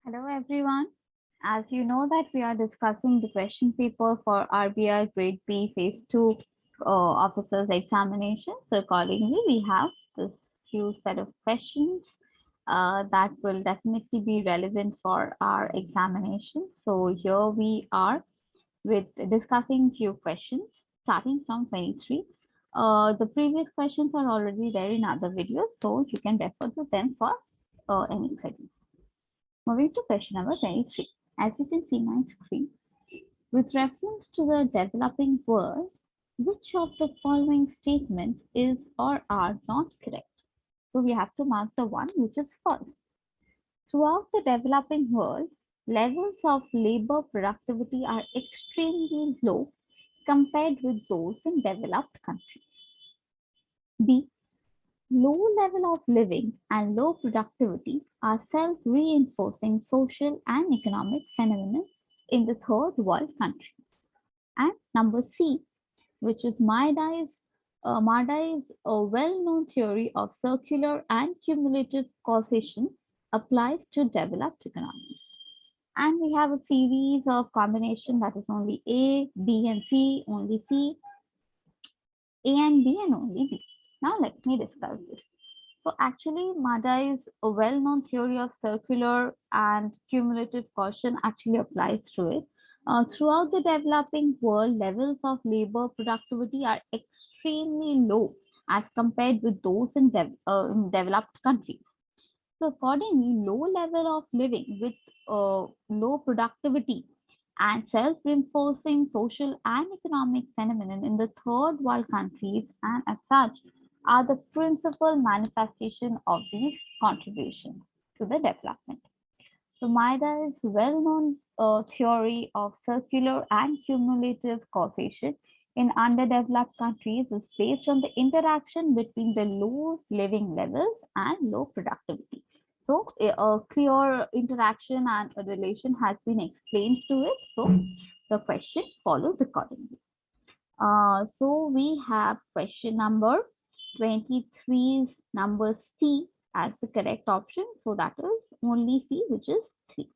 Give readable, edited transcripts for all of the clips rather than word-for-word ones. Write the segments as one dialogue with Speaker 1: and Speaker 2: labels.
Speaker 1: Hello everyone. As you know that we are discussing the question paper for RBI Grade B Phase 2 officers examination. So accordingly, we have this few set of questions that will definitely be relevant for our examination. So here we are with discussing few questions starting from 23. The previous questions are already there in other videos, so you can refer to them for any queries. Moving to question number 23. As you can see my screen, with reference to the developing world, which of the following statements is or are not correct? So we have to mark the one which is false. Throughout the developing world, levels of labor productivity are extremely low compared with those in developed countries. B. Low level of living and low productivity are self-reinforcing social and economic phenomena in the third world countries. And number C, which is Madai's a well-known theory of circular and cumulative causation applies to developed economies. And we have a series of combination that is only A, B, and C, only C, A and B, and only B. Now let me discuss this. So actually, Madai's a well-known theory of circular and cumulative caution actually applies to it. Throughout the developing world, levels of labor productivity are extremely low as compared with those in developed countries. So accordingly, low level of living with low productivity and self-reinforcing social and economic phenomenon in the third world countries and as such are the principal manifestation of these contributions to the development. So Maida's well-known theory of circular and cumulative causation in underdeveloped countries is based on the interaction between the low living levels and low productivity. So a clear interaction and a relation has been explained to it. So the question follows accordingly. So we have question number 23's number C as the correct option. So that is only C, which is 3.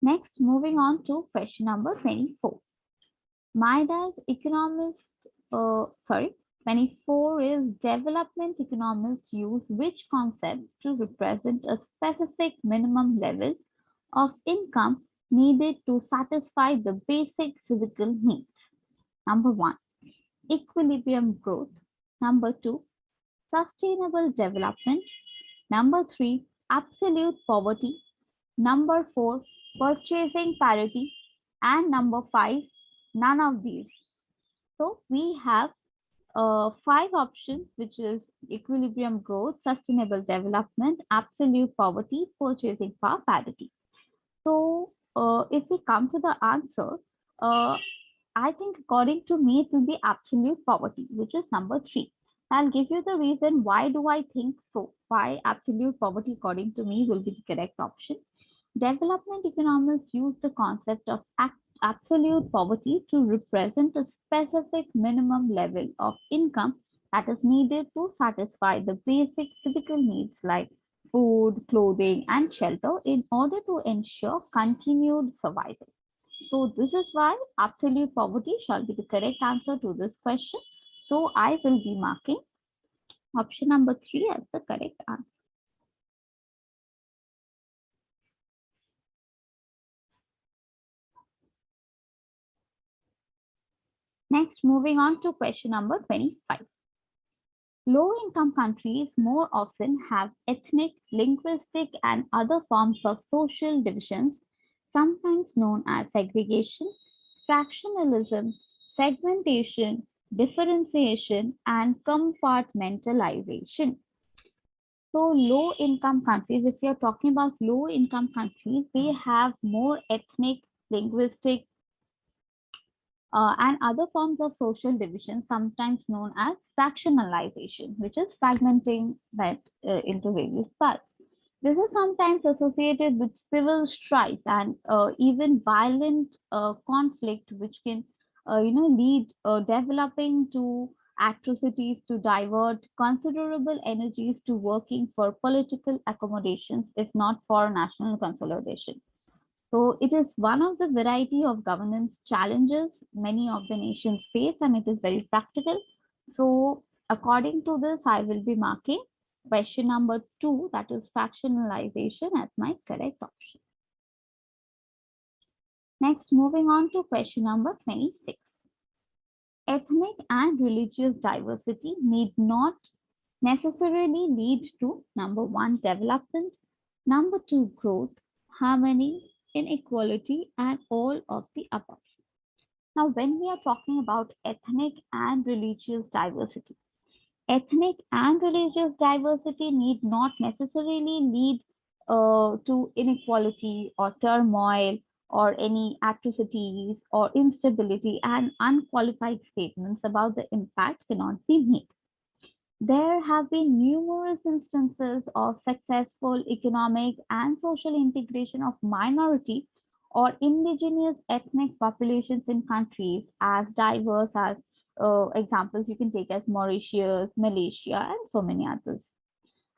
Speaker 1: Next, moving on to question number 24. Maida's economist, 24 is development economists use which concept to represent a specific minimum level of income needed to satisfy the basic physical needs. Number 1, equilibrium growth. Number 2, sustainable development. Number 3, absolute poverty. Number 4, purchasing parity. And number 5, none of these. So we have 5 options, which is equilibrium growth, sustainable development, absolute poverty, purchasing power parity. So if we come to the answer, I think according to me, it will be absolute poverty, which is number 3. I'll give you the reason why do I think so. Why absolute poverty, according to me, will be the correct option. Development economists use the concept of absolute poverty to represent a specific minimum level of income that is needed to satisfy the basic physical needs like food, clothing, and shelter in order to ensure continued survival. So this is why absolute poverty shall be the correct answer to this question. So I will be marking option number 3 as the correct answer. Next, moving on to question number 25. Low-income countries more often have ethnic, linguistic, and other forms of social divisions, sometimes known as segregation, fractionalism, segmentation, differentiation, and compartmentalization. So low-income countries, if you're talking about low-income countries, they have more ethnic, linguistic, and other forms of social division, sometimes known as fractionalization, which is fragmenting that into various parts. This is sometimes associated with civil strife and even violent conflict, which can, lead developing to atrocities to divert considerable energies to working for political accommodations, if not for national consolidation. So it is one of the variety of governance challenges many of the nations face, and it is very practical. So according to this, I will be marking question number 2, that is fractionalization, as my correct option. Next, moving on to question number 26. Ethnic and religious diversity need not necessarily lead to number 1, development, number 2, growth, harmony, inequality, and all of the above. Now, when we are talking about ethnic and religious diversity, ethnic and religious diversity need not necessarily lead to inequality or turmoil or any atrocities or instability, and unqualified statements about the impact cannot be made. There have been numerous instances of successful economic and social integration of minority or indigenous ethnic populations in countries as diverse as examples you can take as Mauritius, Malaysia, and so many others.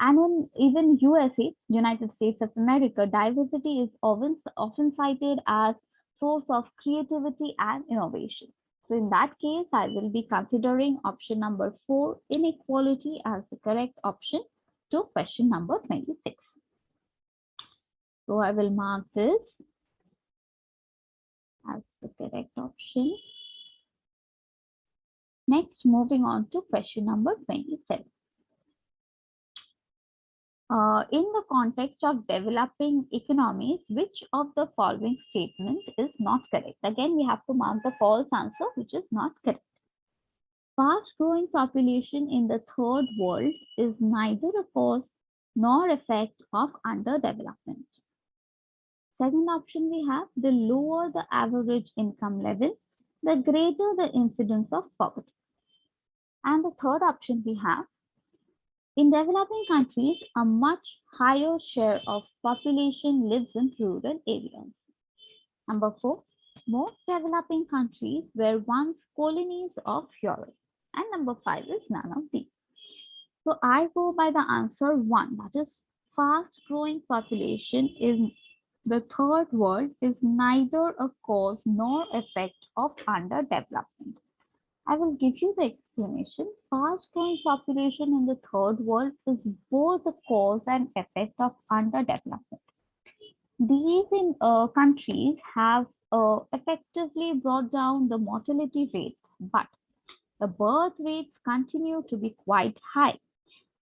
Speaker 1: And in even USA, United States of America, diversity is often cited as source of creativity and innovation. So in that case, I will be considering option number 4, inequality, as the correct option to question number 26. So I will mark this as the correct option. Next, moving on to question number 27. In the context of developing economies, which of the following statement is not correct? Again, we have to mark the false answer, which is not correct. Fast growing population in the third world is neither a cause nor effect of underdevelopment. Second option we have, the lower the average income level, the greater the incidence of poverty. And the third option we have, in developing countries, a much higher share of population lives in rural areas. Number 4, most developing countries were once colonies of Europe. And number 5 is none of these. So I go by the answer 1, that is fast growing population in the third world is neither a cause nor effect of underdevelopment. I will give you the explanation. Fast growing population in the third world is both a cause and effect of underdevelopment. These countries have effectively brought down the mortality rates, but the birth rates continue to be quite high.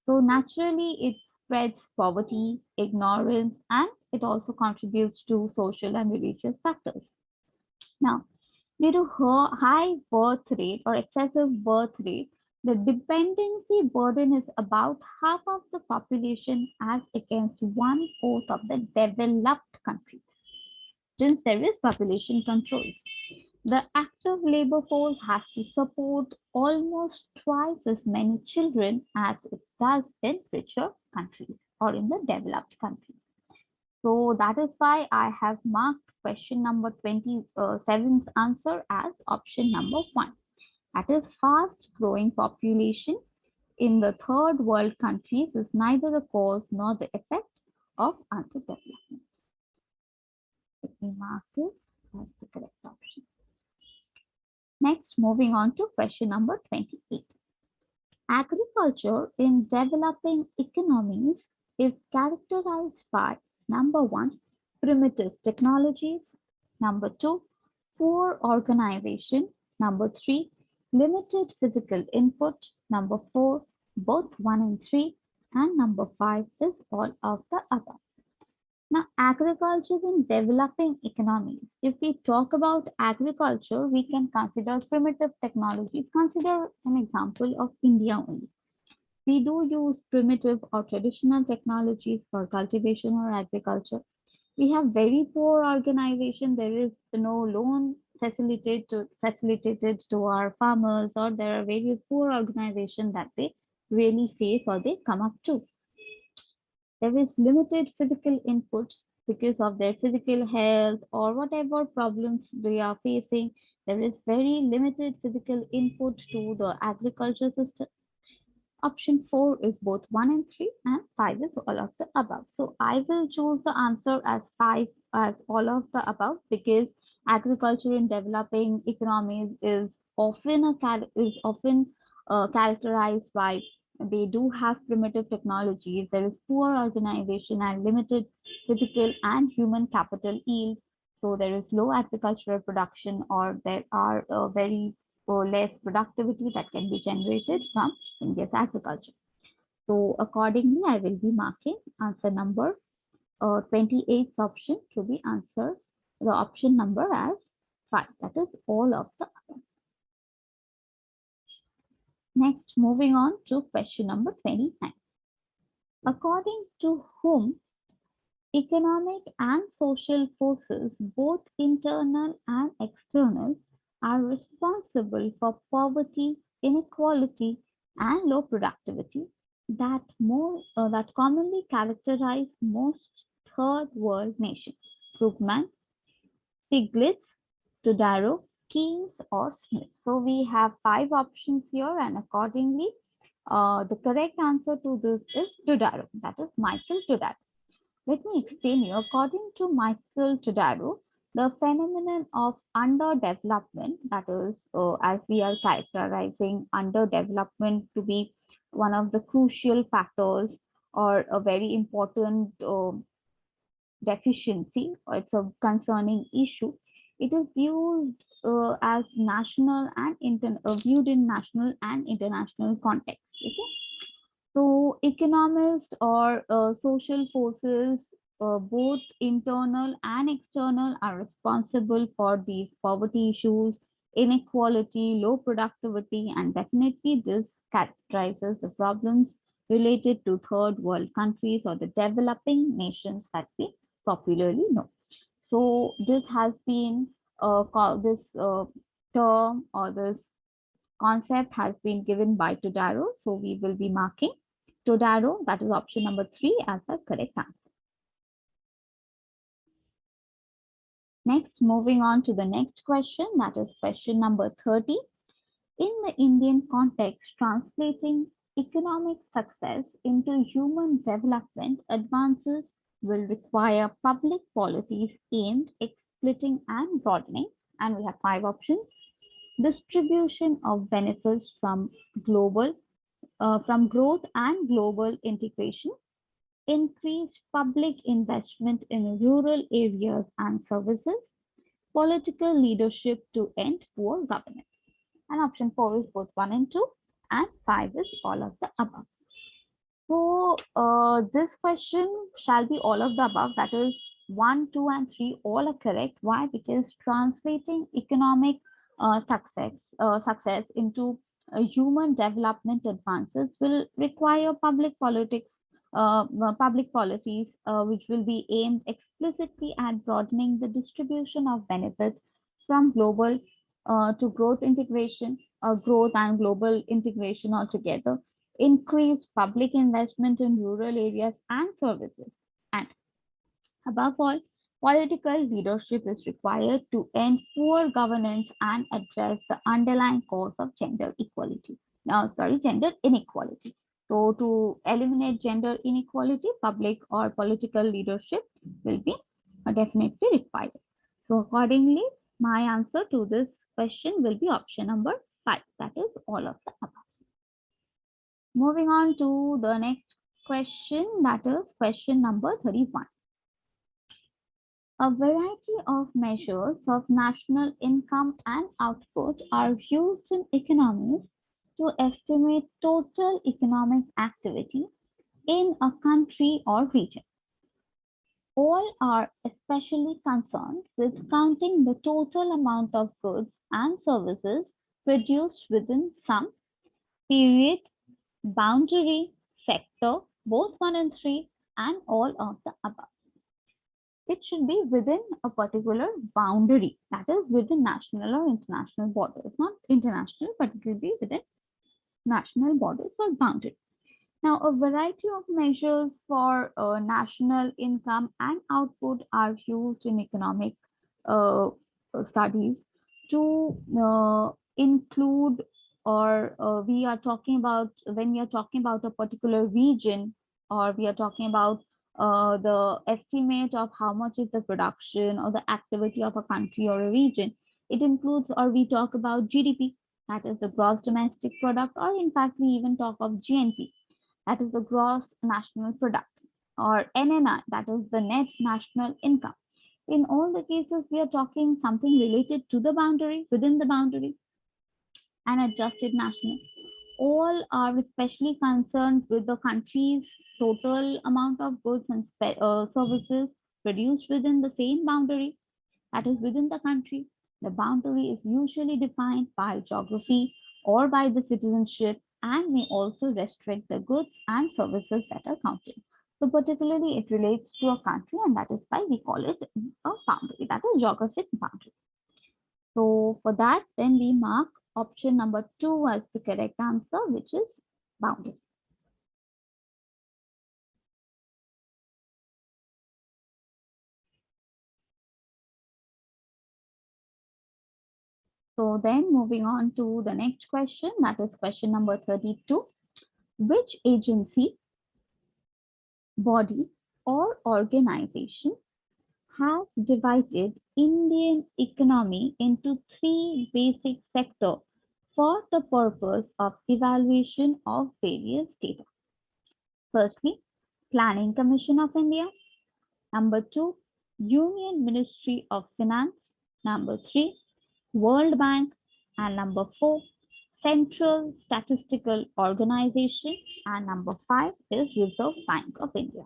Speaker 1: So naturally, it spreads poverty, ignorance, and it also contributes to social and religious factors. Now, due to high birth rate or excessive birth rate, the dependency burden is about half of the population as against 1/4 of the developed countries. Since there is population control, the active labor force has to support almost twice as many children as it does in richer countries or in the developed countries. So that is why I have marked question number 27's answer as option number 1. That is fast growing population in the third world countries is neither the cause nor the effect of underdevelopment. Let me mark this as the correct option. Next, moving on to question number 28. Agriculture in developing economies is characterized by number 1, primitive technologies, number 2, poor organization, number 3, limited physical input, number 4, both 1 and 3, and number 5 is all of the above. Now, agriculture in developing economies. If we talk about agriculture, we can consider primitive technologies. Consider an example of India only. We do use primitive or traditional technologies for cultivation or agriculture. We have very poor organization. There is no loan facilitated to our farmers, or there are various poor organizations that they really face or they come up to. There is limited physical input because of their physical health or whatever problems they are facing. There is very limited physical input to the agriculture system. Option 4 is both 1 and 3, and 5 is all of the above. So I will choose the answer as 5 as all of the above, because agriculture in developing economies is often characterized by they do have primitive technologies. There is poor organization and limited physical and human capital yield. So there is low agricultural production, or there are very less productivity that can be generated from India's agriculture. So accordingly, I will be marking answer number 28th option to be answered, the option number as 5. That is all of the above. Next, moving on to question number 29. According to whom economic and social forces, both internal and external, are responsible for poverty, inequality, and low productivity that commonly characterize most third world nations? Krugman, Stiglitz, Todaro, Keynes, or Smith. So we have 5 options here, and accordingly, the correct answer to this is Todaro. That is Michael Todaro. Let me explain you. According to Michael Todaro, the phenomenon of underdevelopment, that is, as we are characterizing underdevelopment to be one of the crucial factors or a very important deficiency, or it's a concerning issue. It is viewed as national and viewed in national and international context. Okay? So, economists or social forces, both internal and external, are responsible for these poverty issues, inequality, low productivity, and definitely this characterizes the problems related to third world countries or the developing nations that we popularly know. So, this has been called this term, or this concept has been given by Todaro. So we will be marking Todaro, that is option number 3, as the correct answer. Next, moving on to the next question, that is question number 30. In the Indian context, translating economic success into human development advances will require public policies aimed at splitting and broadening. And we have 5 options: distribution of benefits from growth and global integration, increased public investment in rural areas and services, political leadership to end poor governance. And option 4 is both 1 and 2, and 5 is all of the above. So this question shall be all of the above, that is 1, 2, and 3 all are correct. Why? Because translating economic success into human development advances will require public policies which will be aimed explicitly at broadening the distribution of benefits from global to growth and global integration altogether, increased public investment in rural areas and services, and above all, political leadership is required to end poor governance and address the underlying cause of gender inequality. So to eliminate gender inequality, public or political leadership will be definitely required. So accordingly, my answer to this question will be option number 5. That is all of the above. Moving on to the next question, that is question number 31. A variety of measures of national income and output are used in economies to estimate total economic activity in a country or region. All are especially concerned with counting the total amount of goods and services produced within some period, boundary, sector, both 1 and 3, and all of the above. It should be within a particular boundary, that is within national or international borders, not international, but it will be within national borders or boundary. Now, a variety of measures for national income and output are used in economic studies to include, or we are talking about, when we are talking about a particular region, or we are talking about the estimate of how much is the production or the activity of a country or a region, it includes, or we talk about GDP, that is the gross domestic product, or in fact we even talk of GNP, that is the gross national product, or NNI, that is the net national income. In all the cases, we are talking something related to the boundary, within the boundary, and adjusted national. All are especially concerned with the country's total amount of goods and services produced within the same boundary, that is within the country. The boundary is usually defined by geography or by the citizenship, and may also restrict the goods and services that are counted. So particularly it relates to a country, and that is why we call it a boundary, that is geographic boundary. So for that, then we mark option number 2 as the correct answer, which is boundary. So then moving on to the next question, that is question number 32. Which agency, body, or organization has divided Indian economy into three basic sectors for the purpose of evaluation of various data? Firstly, Planning Commission of India. Number 2, Union Ministry of Finance. Number 3, World Bank. And number 4, Central Statistical Organization. And number 5 is Reserve Bank of India.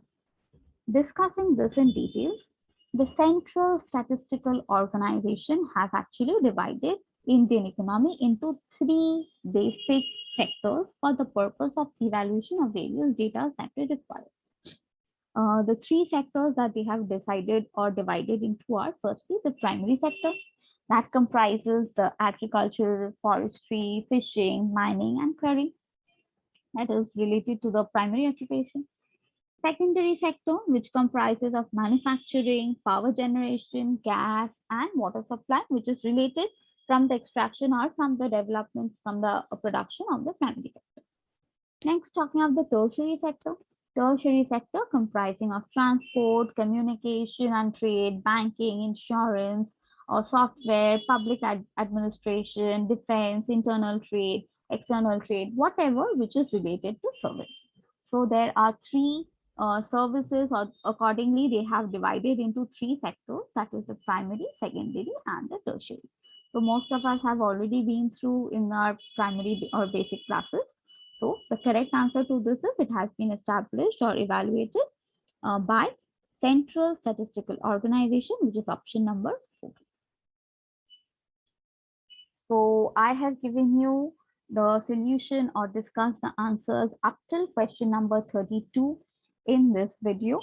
Speaker 1: Discussing this in details, the Central Statistical Organization has actually divided Indian economy into three basic sectors for the purpose of evaluation of various data that we require. The three sectors that they have decided or divided into are, firstly, the primary sector, that comprises the agriculture, forestry, fishing, mining, and quarry, that is related to the primary occupation. Secondary sector, which comprises of manufacturing, power generation, gas, and water supply, which is related from the extraction or from the development, from the production of the primary sector. Next, talking of the tertiary sector. Tertiary sector comprising of transport, communication and trade, banking, insurance, or software, public administration, defense, internal trade, external trade, whatever which is related to service. So there are three services, or accordingly they have divided into three sectors, that is the primary, secondary, and the tertiary. So most of us have already been through in our primary or basic classes. So the correct answer to this is, it has been established or evaluated by Central Statistical Organization, which is option number 4. So I have given you the solution or discussed the answers up till question number 32 in this video.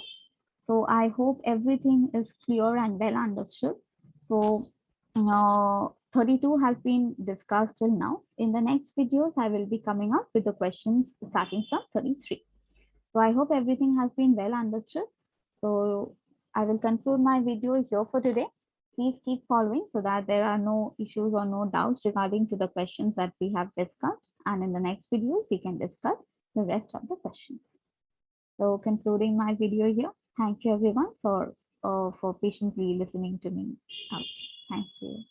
Speaker 1: So I hope everything is clear and well understood. So 32 has been discussed till now. In the next videos, I will be coming up with the questions starting from 33. So I hope everything has been well understood. So I will conclude my video here for today. Please keep following so that there are no issues or no doubts regarding to the questions that we have discussed. And in the next video, we can discuss the rest of the questions. So concluding my video here. Thank you everyone for patiently listening to me out. Thank you.